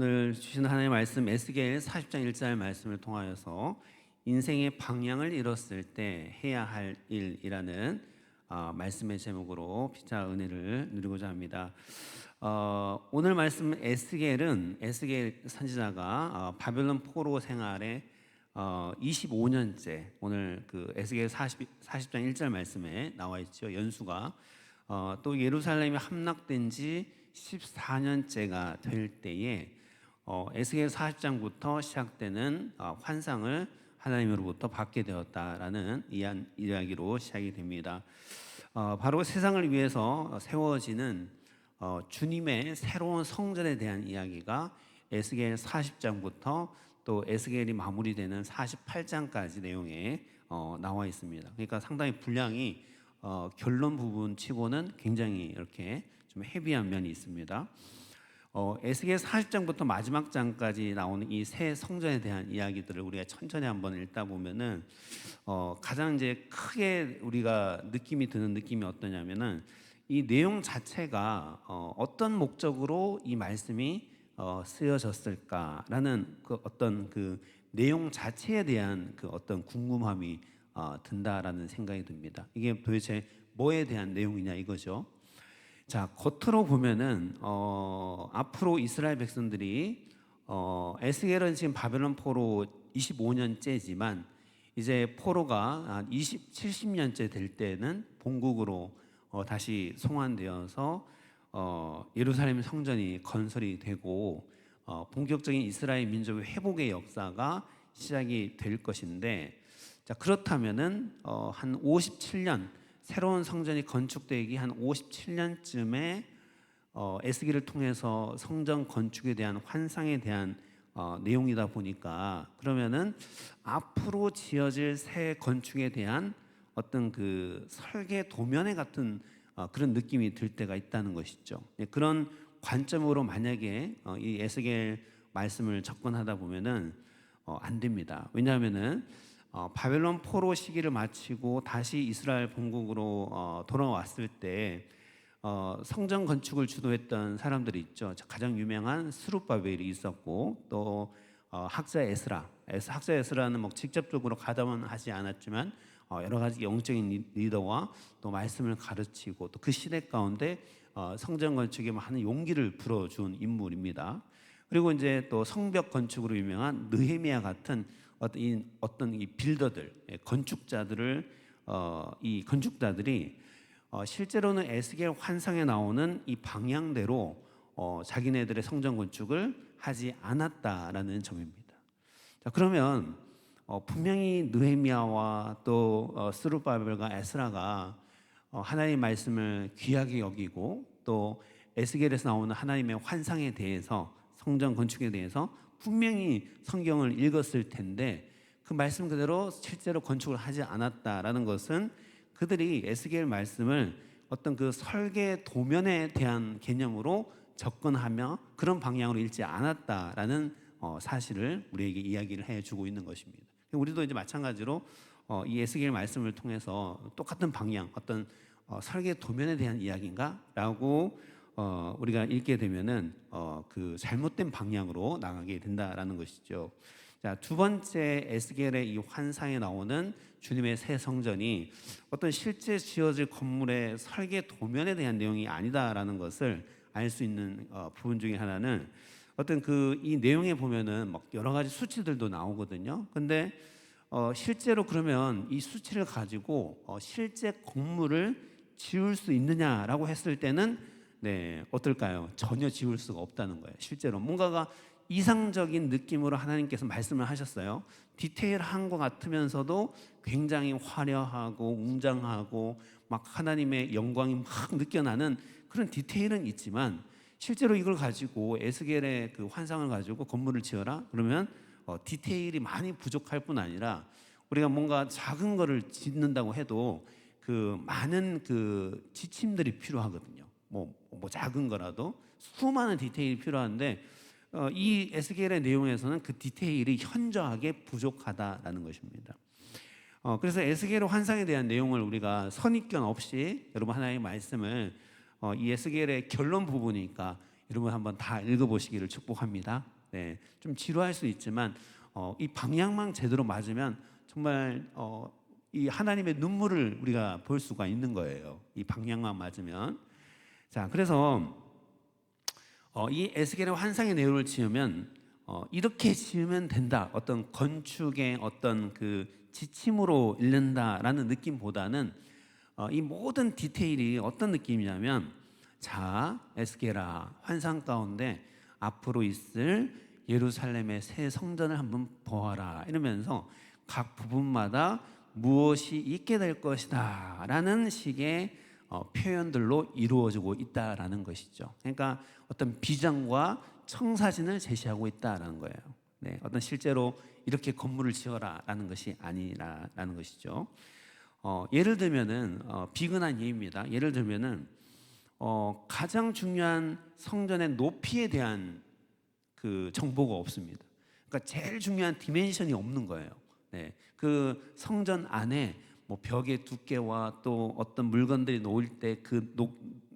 오늘 주신 하나님의 말씀 에스겔 40장 1절 말씀을 통하여서 인생의 방향을 잃었을 때 해야 할 일이라는 말씀의 제목으로 피차 은혜를 누리고자 합니다. 오늘 말씀 에스겔 선지자가 바벨론 포로 생활에 25년째 오늘 그 에스겔 40장 1절 말씀에 나와 있죠. 연수가 또 예루살렘이 함락된 지 14년째가 될 때에 에스겔 40장부터 시작되는 환상을 하나님으로부터 받게 되었다라는 이야기로 시작이 됩니다. 바로 세상을 위해서 세워지는 주님의 새로운 성전에 대한 이야기가 에스겔 40장부터 또 에스겔이 마무리되는 48장까지 내용에 나와 있습니다. 그러니까 상당히 분량이 결론 부분 치고는 굉장히 이렇게 좀 헤비한 면이 있습니다. 에스겔 40장부터 마지막 장까지 나오는 이 새 성전에 대한 이야기들을 우리가 천천히 한번 읽다 보면은 가장 이제 크게 우리가 느낌이 드는 느낌이 어떠냐면은 이 내용 자체가 어떤 목적으로 이 말씀이 쓰여졌을까라는 그 어떤 그 내용 자체에 대한 그 어떤 궁금함이 든다라는 생각이 듭니다. 이게 도대체 뭐에 대한 내용이냐 이거죠. 자, 겉으로 보면은 앞으로 이스라엘 백성들이 에스겔은 지금 바벨론 포로 25년째지만 이제 포로가 한 70년째 될 때는 본국으로 다시 송환되어서 예루살렘 성전이 건설이 되고 본격적인 이스라엘 민족의 회복의 역사가 시작이 될 것인데, 자, 그렇다면은 한 57년 새로운 성전이 건축되기 한 57년쯤에 에스겔을 통해서 성전 건축에 대한 환상에 대한 내용이다 보니까, 그러면은 앞으로 지어질 새 건축에 대한 어떤 그 설계 도면에 같은 그런 느낌이 들 때가 있다는 것이죠. 그런 관점으로 만약에 이 에스겔 말씀을 접근하다 보면은 안 됩니다. 왜냐하면은 바벨론 포로 시기를 마치고 다시 이스라엘 본국으로 돌아왔을 때 성전 건축을 주도했던 사람들이 있죠. 가장 유명한 스룹바벨이 있었고, 또 학자 학자 에스라는 뭐 직접적으로 가담은 하지 않았지만 여러 가지 영적인 리더와 또 말씀을 가르치고 또 그 시대 가운데 성전 건축에 많은 용기를 불어준 인물입니다. 그리고 이제 또 성벽 건축으로 유명한 느헤미야 같은 어떤 이 빌더들, 이 건축자들이 실제로는 에스겔 환상에 나오는 이 방향대로 자기네들의 성전 건축을 하지 않았다라는 점입니다. 자, 그러면 분명히 느헤미야와 또 스룹바벨과 에스라가 하나님의 말씀을 귀하게 여기고 또 에스겔에서 나오는 하나님의 환상에 대해서, 성전 건축에 대해서 분명히 성경을 읽었을 텐데 그 말씀 그대로 실제로 건축을 하지 않았다라는 것은 그들이 에스겔 말씀을 어떤 그 설계 도면에 대한 개념으로 접근하며 그런 방향으로 읽지 않았다라는 사실을 우리에게 이야기를 해주고 있는 것입니다. 우리도 이제 마찬가지로 이 에스겔 말씀을 통해서 똑같은 방향, 어떤 설계 도면에 대한 이야기인가라고 우리가 읽게 되면은 그 잘못된 방향으로 나가게 된다라는 것이죠. 자, 두 번째 에스겔의 이 환상에 나오는 주님의 새 성전이 어떤 실제 지어질 건물의 설계 도면에 대한 내용이 아니다라는 것을 알 수 있는 부분 중에 하나는 어떤 그 이 내용에 보면은 막 여러 가지 수치들도 나오거든요. 근데 실제로 그러면 이 수치를 가지고 실제 건물을 지을 수 있느냐라고 했을 때는 어떨까요? 전혀 지울 수가 없다는 거예요. 실제로 뭔가가 이상적인 느낌으로 하나님께서 말씀을 하셨어요. 디테일한 것 같으면서도 굉장히 화려하고 웅장하고 막 하나님의 영광이 막 느껴나는 그런 디테일은 있지만, 실제로 이걸 가지고 에스겔의 그 환상을 가지고 건물을 지어라 그러면 디테일이 많이 부족할 뿐 아니라 우리가 뭔가 작은 거를 짓는다고 해도 그 많은 그 지침들이 필요하거든요. 뭐 작은 거라도 수많은 디테일이 필요한데 이 에스겔의 내용에서는 그 디테일이 현저하게 부족하다라는 것입니다. 그래서 에스겔의 환상에 대한 내용을 우리가 선입견 없이 여러분 하나님의 말씀을 이 에스겔의 결론 부분이니까 여러분 한번 다 읽어보시기를 축복합니다. 네, 좀 지루할 수 있지만 이 방향만 제대로 맞으면 정말 이 하나님의 눈물을 우리가 볼 수가 있는 거예요. 이 방향만 맞으면. 자, 그래서 이 에스겔의 환상의 내용을 지으면 이렇게 지으면 된다. 어떤 건축의 어떤 그 지침으로 읽는다라는 느낌보다는 이 모든 디테일이 어떤 느낌이냐면, 자, 에스겔아, 환상 가운데 앞으로 있을 예루살렘의 새 성전을 한번 보아라 이러면서 각 부분마다 무엇이 있게 될 것이다 라는 식의 표현들로 이루어지고 있다라는 것이죠. 그러니까 어떤 비전과 청사진을 제시하고 있다라는 거예요. 네, 어떤 실제로 이렇게 건물을 지어라라는 것이 아니라는 것이죠. 예를 들면은 비근한 예입니다. 예를 들면은 가장 중요한 성전의 높이에 대한 그 정보가 없습니다. 그러니까 제일 중요한 디멘션이 없는 거예요. 네, 그 성전 안에 뭐 벽의 두께와 또 어떤 물건들이 놓일 때 그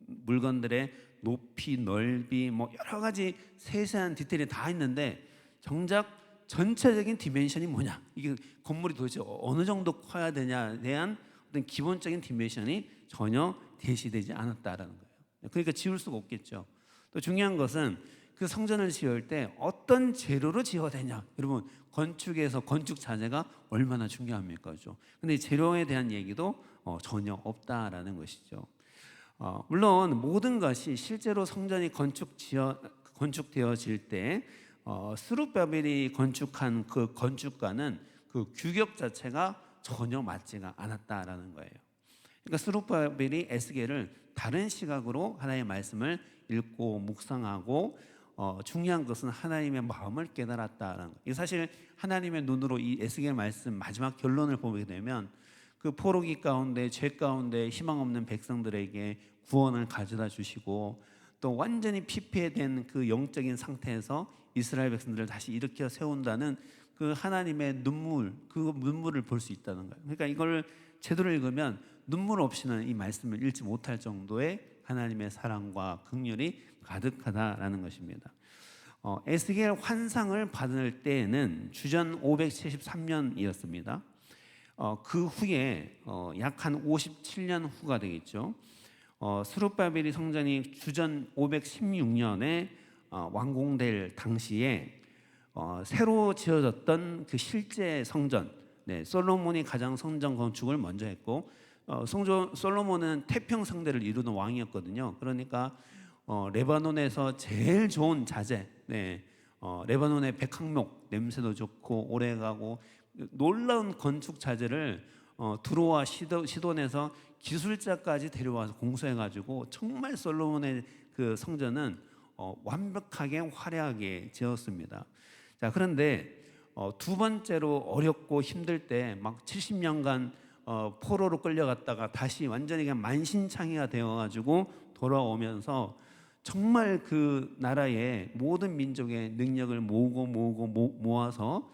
물건들의 높이, 넓이, 뭐 여러 가지 세세한 디테일이 다 있는데 정작 전체적인 디멘션이 뭐냐, 이게 건물이 도대체 어느 정도 커야 되냐에 대한 어떤 기본적인 디멘션이 전혀 제시되지 않았다라는 거예요. 그러니까 지을 수가 없겠죠. 또 중요한 것은 그 성전을 지을 때 어떤 재료로 지어야 되냐. 여러분, 건축에서 건축 자재가 얼마나 중요합니까? 그죠? 근데 재료에 대한 얘기도 전혀 없다라는 것이죠. 물론 모든 것이 실제로 성전이 건축되어질 때 스룹바벨이 건축한 그 건축과는 그 규격 자체가 전혀 맞지가 않았다라는 거예요. 그러니까 스룹바벨이 에스겔을 다른 시각으로 하나님의 말씀을 읽고 묵상하고 중요한 것은 하나님의 마음을 깨달았다는 거. 이 사실 하나님의 눈으로 이 에스겔 말씀 마지막 결론을 보게 되면 그 포로기 가운데 죄 가운데 희망 없는 백성들에게 구원을 가져다 주시고 또 완전히 피폐된 그 영적인 상태에서 이스라엘 백성들을 다시 일으켜 세운다는 그 하나님의 눈물, 그 눈물을 볼 수 있다는 거예요. 그러니까 이걸 제대로 읽으면 눈물 없이는 이 말씀을 읽지 못할 정도의 하나님의 사랑과 긍휼이 가득하다라는 것입니다. 에스겔 환상을 받을 때에는 주전 573년이었습니다. 그 후에 약 한 57년 후가 되겠죠. 스룹바벨이 성전이 주전 516년에 완공될 당시에 새로 지어졌던 그 실제 성전, 네, 솔로몬이 가장 성전 건축을 먼저 했고 솔로몬은 태평성대를 이루는 왕이었거든요. 그러니까 레바논에서 제일 좋은 자재, 네, 레바논의 백항목 냄새도 좋고 오래가고 놀라운 건축 자재를 두로와 시돈에서 기술자까지 데려와서 공수해가지고 정말 솔로몬의 그 성전은 완벽하게 화려하게 지었습니다. 자, 그런데 두 번째로 어렵고 힘들 때 막 70년간 포로로 끌려갔다가 다시 완전히 그냥 만신창이가 되어가지고 돌아오면서 정말 그 나라의 모든 민족의 능력을 모아서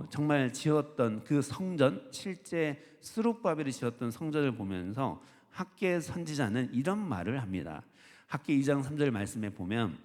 정말 지었던 그 성전, 실제 스룹바벨이 지었던 성전을 보면서 학계 선지자는 이런 말을 합니다. 학계 2장 3절 말씀에 보면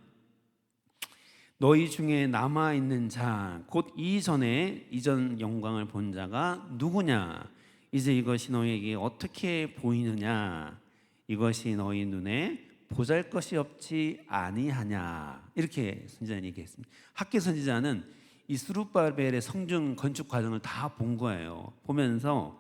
너희 중에 남아있는 자 곧 이전 영광을 본 자가 누구냐? 이제 이것이 너희에게 어떻게 보이느냐? 이것이 너희 눈에 보잘것이 없지 아니하냐? 이렇게 선지자는 얘기했습니다. 학계 선지자는 이 스룹바벨의 성전 건축 과정을 다 본 거예요. 보면서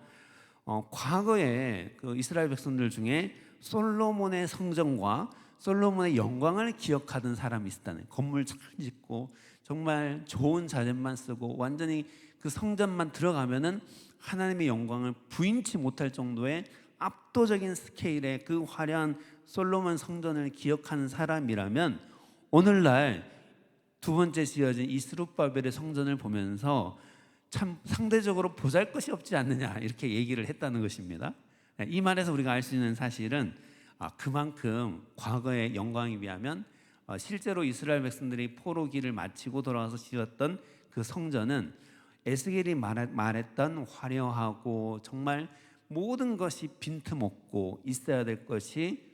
과거에 그 이스라엘 백성들 중에 솔로몬의 성전과 솔로몬의 영광을 기억하던 사람이 있었다는, 건물 잘 짓고 정말 좋은 자재만 쓰고 완전히 그 성전만 들어가면은 하나님의 영광을 부인치 못할 정도의 압도적인 스케일의 그 화려한 솔로몬 성전을 기억하는 사람이라면 오늘날 두 번째 지어진 이 스룹바벨의 성전을 보면서 참 상대적으로 보잘것이 없지 않느냐 이렇게 얘기를 했다는 것입니다. 이 말에서 우리가 알 수 있는 사실은 그만큼 과거의 영광에 비하면 실제로 이스라엘 백성들이 포로기를 마치고 돌아와서 지었던 그 성전은 에스겔이 말했던 화려하고 정말 모든 것이 빈틈없고 있어야 될 것이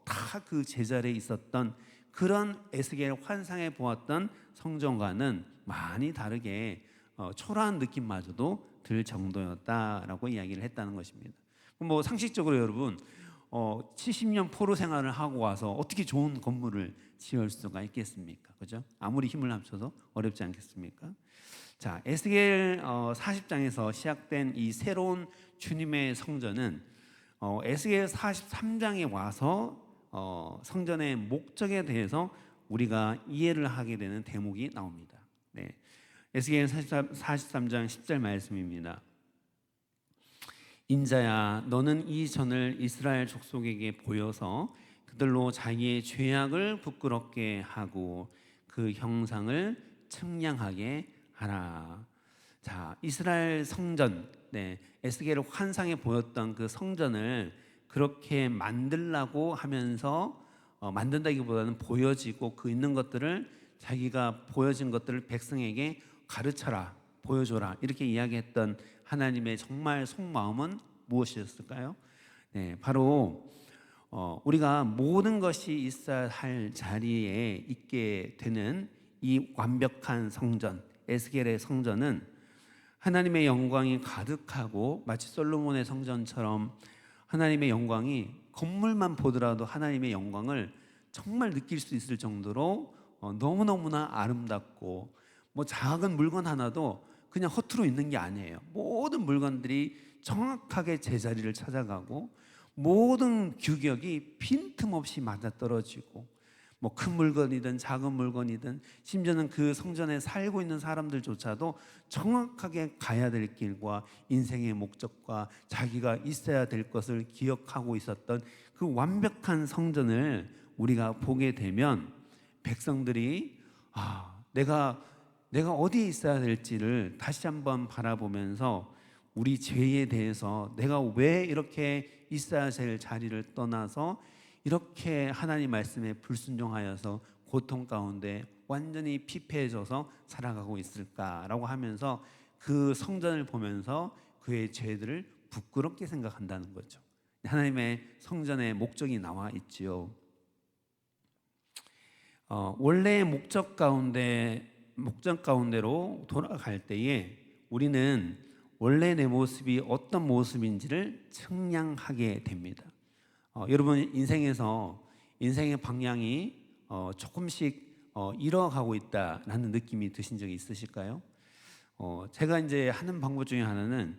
다 그 제자리에 있었던 그런 에스겔 환상에 보았던 성전과는 많이 다르게 초라한 느낌마저도 들 정도였다라고 이야기를 했다는 것입니다. 뭐 상식적으로 여러분 70년 포로 생활을 하고 와서 어떻게 좋은 건물을 지을 수가 있겠습니까? 그죠? 아무리 힘을 합쳐도 어렵지 않겠습니까? 자, 에스겔 40장에서 시작된 이 새로운 주님의 성전은 에스겔 43장에 와서 성전의 목적에 대해서 우리가 이해를 하게 되는 대목이 나옵니다. 네. 에스겔 43장 10절 말씀입니다. 인자야, 너는 이 전을 이스라엘 족속에게 보여서 그들로 자기의 죄악을 부끄럽게 하고 그 형상을 측량하게 하라. 자, 이스라엘 성전, 에스겔 환상에 보였던 그 성전을 그렇게 만들라고 하면서 만든다기보다는 보여지고 그 있는 것들을 자기가 보여진 것들을 백성에게 가르쳐라, 보여줘라 이렇게 이야기했던 하나님의 정말 속마음은 무엇이었을까요? 네, 바로 우리가 모든 것이 있어야 할 자리에 있게 되는 이 완벽한 성전, 에스겔의 성전은 하나님의 영광이 가득하고 마치 솔로몬의 성전처럼 하나님의 영광이 건물만 보더라도 하나님의 영광을 정말 느낄 수 있을 정도로 너무너무나 아름답고 뭐 작은 물건 하나도 그냥 허투루 있는 게 아니에요. 모든 물건들이 정확하게 제자리를 찾아가고 모든 규격이 빈틈없이 맞아떨어지고 뭐 큰 물건이든 작은 물건이든 심지어는 그 성전에 살고 있는 사람들조차도 정확하게 가야 될 길과 인생의 목적과 자기가 있어야 될 것을 기억하고 있었던 그 완벽한 성전을 우리가 보게 되면 백성들이 내가 어디에 있어야 될지를 다시 한번 바라보면서 우리 죄에 대해서 내가 왜 이렇게 있어야 될 자리를 떠나서 이렇게 하나님 말씀에 불순종하여서 고통 가운데 완전히 피폐해져서 살아가고 있을까라고 하면서 그 성전을 보면서 그의 죄들을 부끄럽게 생각한다는 거죠. 하나님의 성전의 목적이 나와 있지요. 원래의 목적 가운데로 돌아갈 때에 우리는 원래 내 모습이 어떤 모습인지를 측량하게 됩니다. 여러분 인생의 방향이 조금씩 잃어가고 있다라는 느낌이 드신 적이 있으실까요? 제가 이제 하는 방법 중에 하나는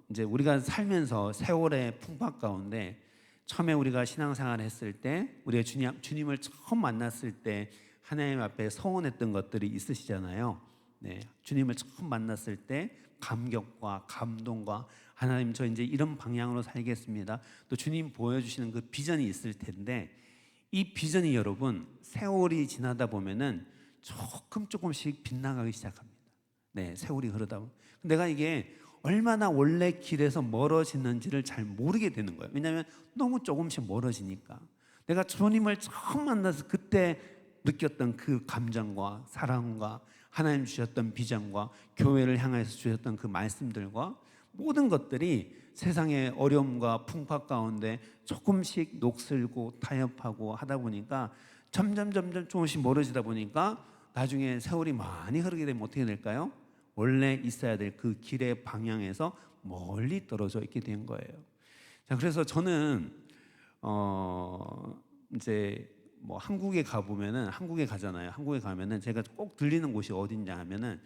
이제 우리가 살면서 세월의 풍파 가운데 처음에 우리가 신앙생활을 했을 때 우리가 주님을 처음 만났을 때 하나님 앞에 서원했던 것들이 있으시잖아요. 네, 주님을 처음 만났을 때 감격과 감동과 하나님 저 이제 이런 방향으로 살겠습니다. 또 주님 보여주시는 그 비전이 있을 텐데 이 비전이 여러분 세월이 지나다 보면은 조금씩 빗나가기 시작합니다. 네, 세월이 흐르다 보면 내가 이게 얼마나 원래 길에서 멀어지는지를 잘 모르게 되는 거예요. 왜냐하면 너무 조금씩 멀어지니까 내가 주님을 처음 만나서 그때 느꼈던 그 감정과 사랑과 하나님 주셨던 비전과 교회를 향해서 주셨던 그 말씀들과 모든 것들이 세상의 어려움과 풍파 가운데 조금씩 녹슬고 타협하고 하다 보니까 점점 조금씩 멀어지다 보니까 나중에 세월이 많이 흐르게 되면 어떻게 될까요? 원래 있어야 될 그 길의 방향에서 멀리 떨어져 있게 된 거예요. 자, 그래서 저는 이제 뭐 한국에 가잖아요. 한국에 가면은 제가 꼭 들리는 곳이 어딘지 하면은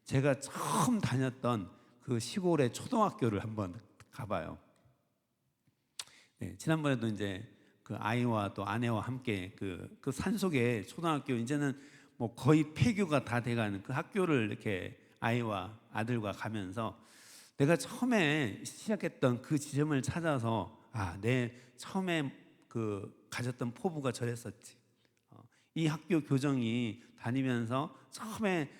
제가 처음 다녔던 그 시골의 초등학교를 한번 가봐요. 네, 지난번에도 이제 그 아이와 또 아내와 함께 그 산속에 초등학교 이제는 뭐 거의 폐교가 다 돼가는 그 학교를 이렇게 아이와 아들과 가면서 내가 처음에 시작했던 그 지점을 찾아서 내 처음에 그 가졌던 포부가 저랬었지. 이 학교 교정이 다니면서 처음에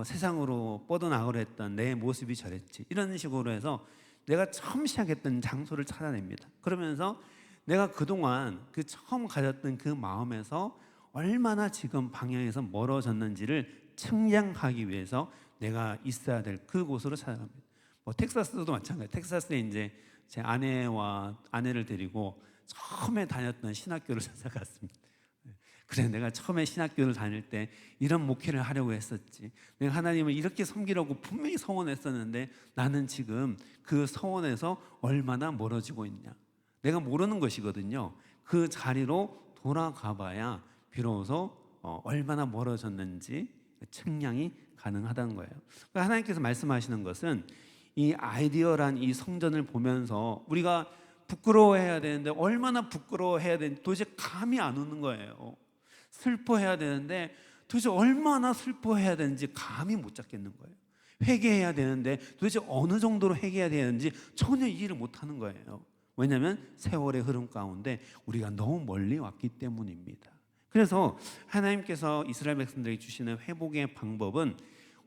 세상으로 뻗어나가려 했던 내 모습이 저랬지. 이런 식으로 해서 내가 처음 시작했던 장소를 찾아냅니다. 그러면서 내가 그동안 그 처음 가졌던 그 마음에서 얼마나 지금 방향에서 멀어졌는지를 측량하기 위해서 내가 있어야 될 그곳으로 찾아갑니다. 뭐 텍사스도 마찬가지. 텍사스에 이제 제 아내를 데리고 처음에 다녔던 신학교를 찾아갔습니다. 그래, 내가 처음에 신학교를 다닐 때 이런 목회를 하려고 했었지. 내가 하나님을 이렇게 섬기려고 분명히 서원했었는데 나는 지금 그 서원에서 얼마나 멀어지고 있냐. 내가 모르는 것이거든요. 그 자리로 돌아가 봐야 비로소 얼마나 멀어졌는지 측량이 가능하다는 거예요. 그러니까 하나님께서 말씀하시는 것은 이 아이디어란 이 성전을 보면서 우리가 부끄러워해야 되는데 얼마나 부끄러워해야 되는지 도대체 감이 안 오는 거예요. 슬퍼해야 되는데 도대체 얼마나 슬퍼해야 되는지 감이 못 잡겠는 거예요. 회개해야 되는데 도대체 어느 정도로 회개해야 되는지 전혀 이해를 못 하는 거예요. 왜냐하면 세월의 흐름 가운데 우리가 너무 멀리 왔기 때문입니다. 그래서 하나님께서 이스라엘 백성들에게 주시는 회복의 방법은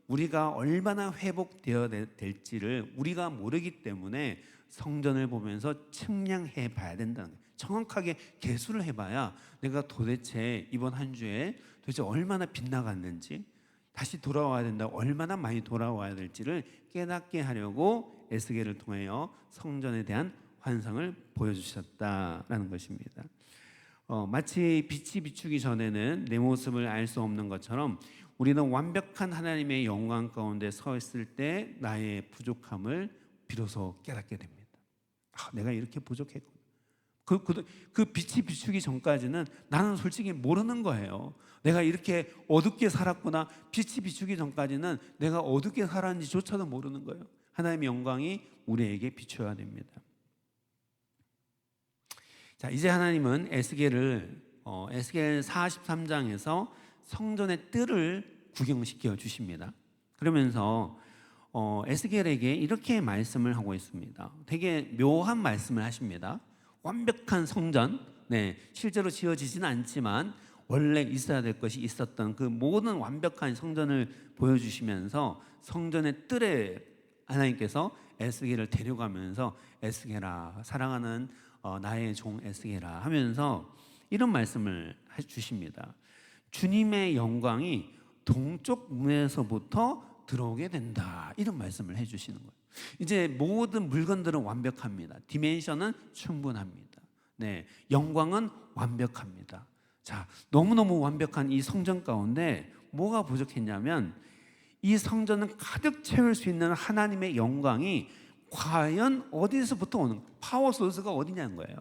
우리가 얼마나 회복되어야 될지를 우리가 모르기 때문에 성전을 보면서 측량해 봐야 된다는 거예요. 정확하게 계수를 해봐야 내가 도대체 이번 한 주에 도대체 얼마나 빗나갔는지, 다시 돌아와야 된다, 얼마나 많이 돌아와야 될지를 깨닫게 하려고 에스겔을 통하여 성전에 대한 환상을 보여주셨다라는 것입니다. 마치 빛이 비추기 전에는 내 모습을 알 수 없는 것처럼 우리는 완벽한 하나님의 영광 가운데 서 있을 때 나의 부족함을 비로소 깨닫게 됩니다. 내가 이렇게 부족했구나. 그 빛이 비추기 전까지는 나는 솔직히 모르는 거예요. 내가 이렇게 어둡게 살았구나. 빛이 비추기 전까지는 내가 어둡게 살았는지조차도 모르는 거예요. 하나님의 영광이 우리에게 비춰야 됩니다. 자, 이제 하나님은 에스겔 43장에서 성전의 뜰을 구경시켜 주십니다. 그러면서 에스겔에게 이렇게 말씀을 하고 있습니다. 되게 묘한 말씀을 하십니다. 완벽한 성전, 실제로 지어지지는 않지만 원래 있어야 될 것이 있었던 그 모든 완벽한 성전을 보여주시면서 성전의 뜰에 하나님께서 에스겔을 데려가면서 에스겔아, 사랑하는 나의 종 에스겔아 하면서 이런 말씀을 해주십니다. 주님의 영광이 동쪽 문에서부터 들어오게 된다, 이런 말씀을 해주시는 거예요. 이제 모든 물건들은 완벽합니다. 디멘션은 충분합니다. 영광은 완벽합니다. 자, 너무너무 완벽한 이 성전 가운데 뭐가 부족했냐면 이 성전은 가득 채울 수 있는 하나님의 영광이 과연 어디서부터 오는, 파워 소스가 어디냐는 거예요.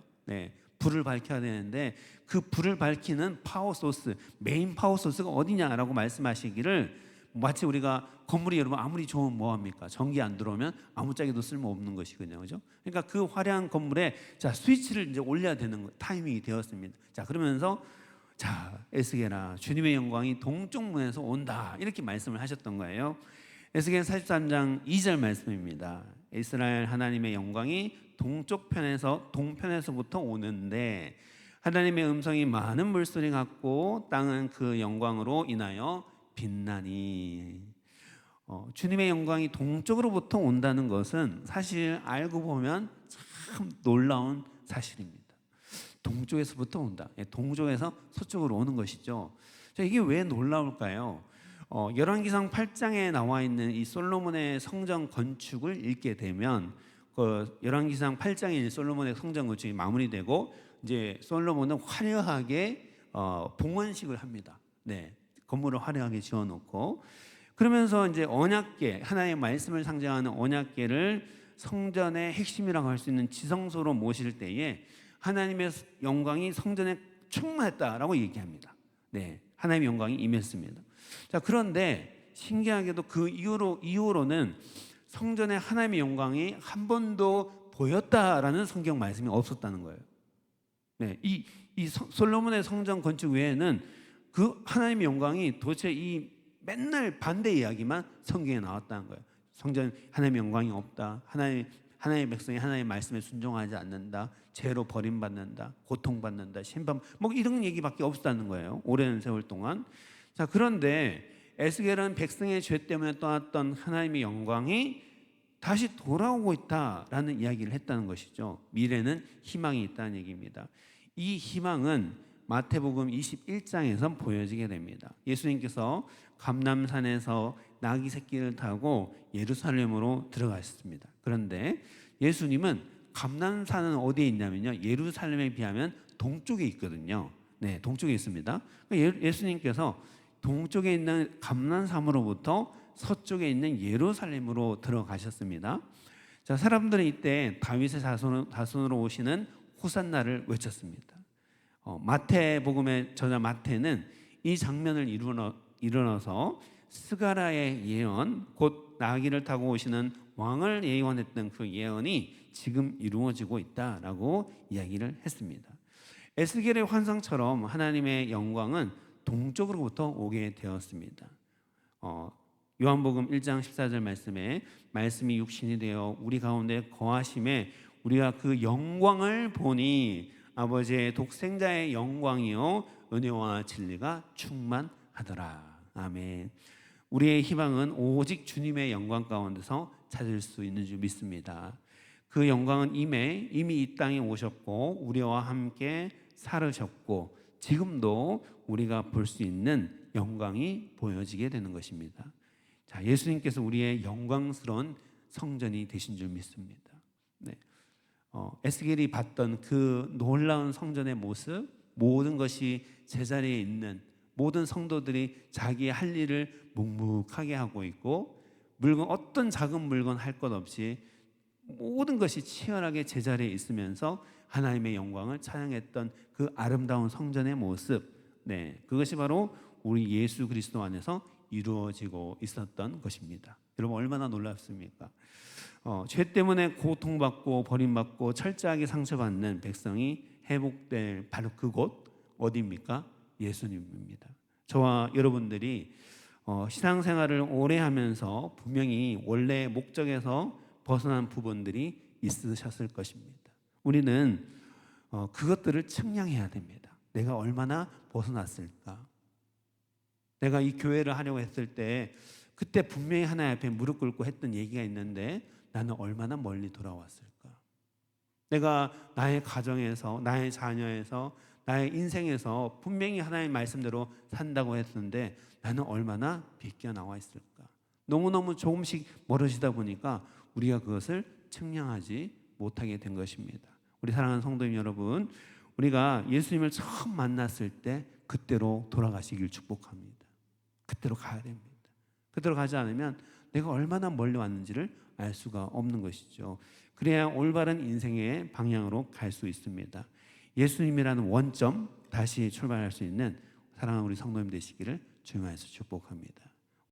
불을 밝혀야 되는데 그 불을 밝히는 파워 소스, 메인 파워 소스가 어디냐라고 말씀하시기를, 마치 우리가 건물이 여러분 아무리 좋으면 뭐합니까? 전기 안 들어오면 아무짝에도 쓸모없는 것이거든요. 그죠? 그러니까 그 화려한 건물에 자, 스위치를 이제 올려야 되는 타이밍이 되었습니다. 자, 그러면서 자, 에스겔아, 주님의 영광이 동쪽 문에서 온다, 이렇게 말씀을 하셨던 거예요. 에스겔 43장 2절 말씀입니다. 이스라엘 하나님의 영광이 동쪽 편에서 동편에서부터 오는데 하나님의 음성이 많은 물소리 같고 땅은 그 영광으로 인하여 빛나니. 주님의 영광이 동쪽으로부터 온다는 것은 사실 알고 보면 참 놀라운 사실입니다. 동쪽에서부터 온다. 동쪽에서 서쪽으로 오는 것이죠. 자, 이게 왜 놀라울까요? 열왕기상 8장에 나와 있는 이 솔로몬의 성전 건축을 읽게 되면 열왕기상 8장에 솔로몬의 성전 건축이 마무리되고 이제 솔로몬은 화려하게 봉헌식을 합니다. 건물을 화려하게 지어놓고, 그러면서 이제 언약궤, 하나님의 말씀을 상징하는 언약궤를 성전의 핵심이라고 할 수 있는 지성소로 모실 때에 하나님의 영광이 성전에 충만했다라고 얘기합니다. 하나님의 영광이 임했습니다. 자, 그런데 신기하게도 그 이후로는 성전에 하나님의 영광이 한 번도 보였다라는 성경 말씀이 없었다는 거예요. 이 솔로몬의 성전 건축 외에는 그 하나님의 영광이 도대체 이 맨날 반대 이야기만 성경에 나왔다는 거예요. 성전 하나님의 영광이 없다, 하나님의 백성이 하나님의 말씀에 순종하지 않는다, 죄로 버림받는다, 고통받는다, 심판, 뭐 이런 얘기밖에 없었다는 거예요, 오랜 세월 동안. 자, 그런데 에스겔은 백성의 죄 때문에 떠났던 하나님의 영광이 다시 돌아오고 있다라는 이야기를 했다는 것이죠. 미래는 희망이 있다는 얘기입니다. 이 희망은 마태복음 21장에서 보여지게 됩니다. 예수님께서 감람산에서 나귀 새끼를 타고 예루살렘으로 들어가셨습니다. 그런데 예수님은 감람산은 어디에 있냐면요, 예루살렘에 비하면 동쪽에 있거든요. 네, 동쪽에 있습니다. 예수님께서 동쪽에 있는 감난산으로부터 서쪽에 있는 예루살렘으로 들어가셨습니다. 자, 사람들은 이때 다윗의 자손으로 오시는 호산나를 외쳤습니다. 마태복음의 저자 마태는 이 장면을 일어나서 스가랴의 예언, 곧 나귀를 타고 오시는 왕을 예언했던 그 예언이 지금 이루어지고 있다라고 이야기를 했습니다. 에스겔의 환상처럼 하나님의 영광은 동쪽으로부터 오게 되었습니다. 요한복음 1장 14절 말씀에 말씀이 육신이 되어 우리 가운데 거하심에 우리가 그 영광을 보니 아버지의 독생자의 영광이요 은혜와 진리가 충만하더라. 아멘. 우리의 희망은 오직 주님의 영광 가운데서 찾을 수 있는 줄 믿습니다. 그 영광은 이미 이 땅에 오셨고 우리와 함께 살으셨고 지금도 우리가 볼 수 있는 영광이 보여지게 되는 것입니다. 자, 예수님께서 우리의 영광스러운 성전이 되신 줄 믿습니다. 네. 에스겔이 봤던 그 놀라운 성전의 모습, 모든 것이 제자리에 있는 모든 성도들이 자기의 할 일을 묵묵하게 하고 있고 어떤 작은 물건 할 것 없이 모든 것이 치열하게 제자리에 있으면서 하나님의 영광을 찬양했던 그 아름다운 성전의 모습, 네, 그것이 바로 우리 예수 그리스도 안에서 이루어지고 있었던 것입니다. 여러분 얼마나 놀랍습니까? 죄 때문에 고통받고 버림받고 철저하게 상처받는 백성이 회복될 바로 그곳 어디입니까? 예수님입니다. 저와 여러분들이 신앙생활을 오래 하면서 분명히 원래 목적에서 벗어난 부분들이 있으셨을 것입니다. 우리는 그것들을 측량해야 됩니다. 내가 얼마나 벗어났을까? 내가 이 교회를 하려고 했을 때 그때 분명히 하나님 앞에 무릎 꿇고 했던 얘기가 있는데 나는 얼마나 멀리 돌아왔을까? 내가 나의 가정에서, 나의 자녀에서, 나의 인생에서 분명히 하나님의 말씀대로 산다고 했는데 나는 얼마나 비껴나와 있을까? 너무너무 조금씩 멀어지다 보니까 우리가 그것을 측량하지 못하게 된 것입니다. 우리 사랑하는 성도님 여러분, 우리가 예수님을 처음 만났을 때 그때로 돌아가시길 축복합니다. 그때로 가야 됩니다. 그때로 가지 않으면 내가 얼마나 멀리 왔는지를 알 수가 없는 것이죠. 그래야 올바른 인생의 방향으로 갈 수 있습니다. 예수님이라는 원점 다시 출발할 수 있는 사랑하는 우리 성도님 되시기를 주님께서 축복합니다.